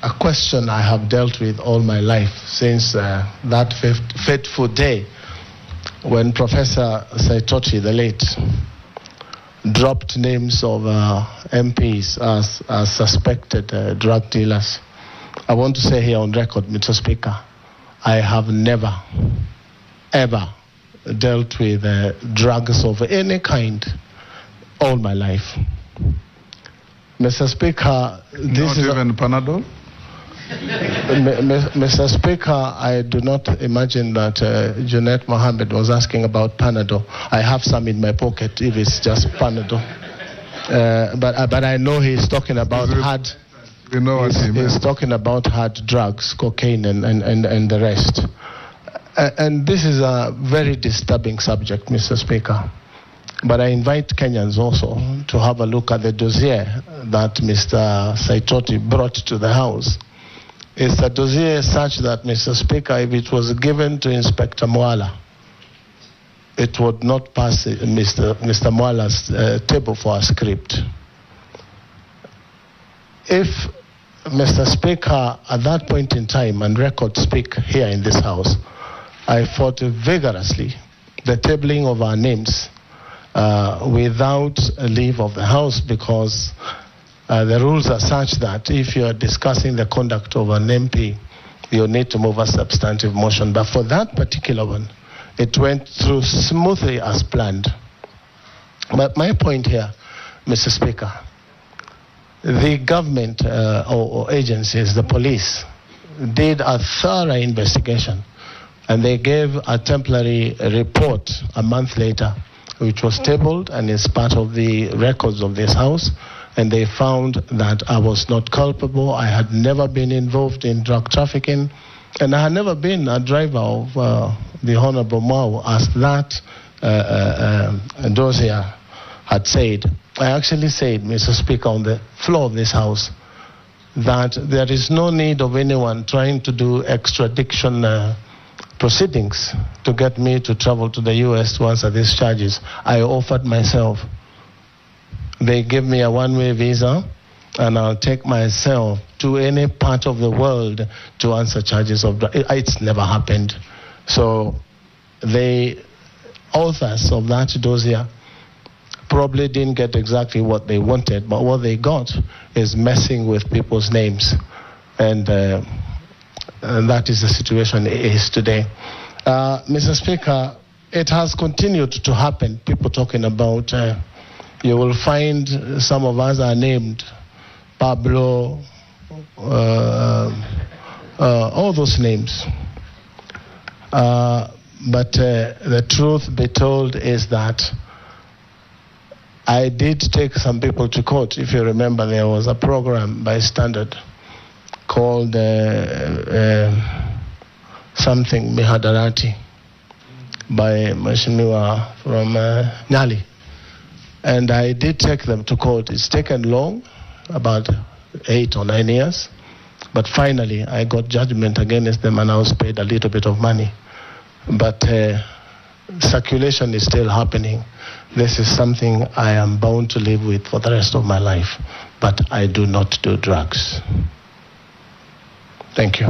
a question I have dealt with all my life since that fateful day when Professor Saitoti, the late, dropped names of MPs as suspected drug dealers. I want to say here on record, Mr. Speaker, I have never, ever dealt with drugs of any kind all my life. Mr. Speaker, this not even Panadol? Mr. Speaker, I do not imagine that Junet Mohammed was asking about Panadol. I have some in my pocket if it's just Panadol. But I know he's talking about hard. You know what he means. He's talking about hard drugs, cocaine, and the rest. And this is a very disturbing subject, Mr. Speaker. But I invite Kenyans also to have a look at the dossier that Mr. Saitoti brought to the House. It's a dossier such that, Mr. Speaker, if it was given to Inspector Mwala, it would not pass Mr. Mwala's table for a script. If, Mr. Speaker, at that point in time, and records speak here in this House, I fought vigorously the tabling of our names without a leave of the House, because the rules are such that if you are discussing the conduct of an MP, you need to move a substantive motion. But for that particular one, it went through smoothly as planned. But my point here, Mr. Speaker, the government or agencies, the police, did a thorough investigation, and they gave a temporary report a month later, which was tabled and is part of the records of this House. And they found that I was not culpable. I had never been involved in drug trafficking, and I had never been a driver of the Honorable Mao, as that dossier had said. I actually said, Mr. Speaker, on the floor of this House, that there is no need of anyone trying to do extradition proceedings to get me to travel to the U.S. to answer these charges. I offered myself. They give me a one-way visa, and I'll take myself to any part of the world to answer charges of drugs. It's never happened. So the authors of that dossier probably didn't get exactly what they wanted, but what they got is messing with people's names. And that is the situation it is today. Mr. Speaker, it has continued to happen. People talking about... you will find some of us are named Pablo, all those names. But the truth be told is that I did take some people to court. If you remember, there was a program by Standard called something Mihadarati by Mheshimiwa from Nyali. And I did take them to court. It's taken long, about 8 or 9 years. But finally, I got judgment against them, and I was paid a little bit of money. But circulation is still happening. This is something I am bound to live with for the rest of my life. But I do not do drugs. Thank you.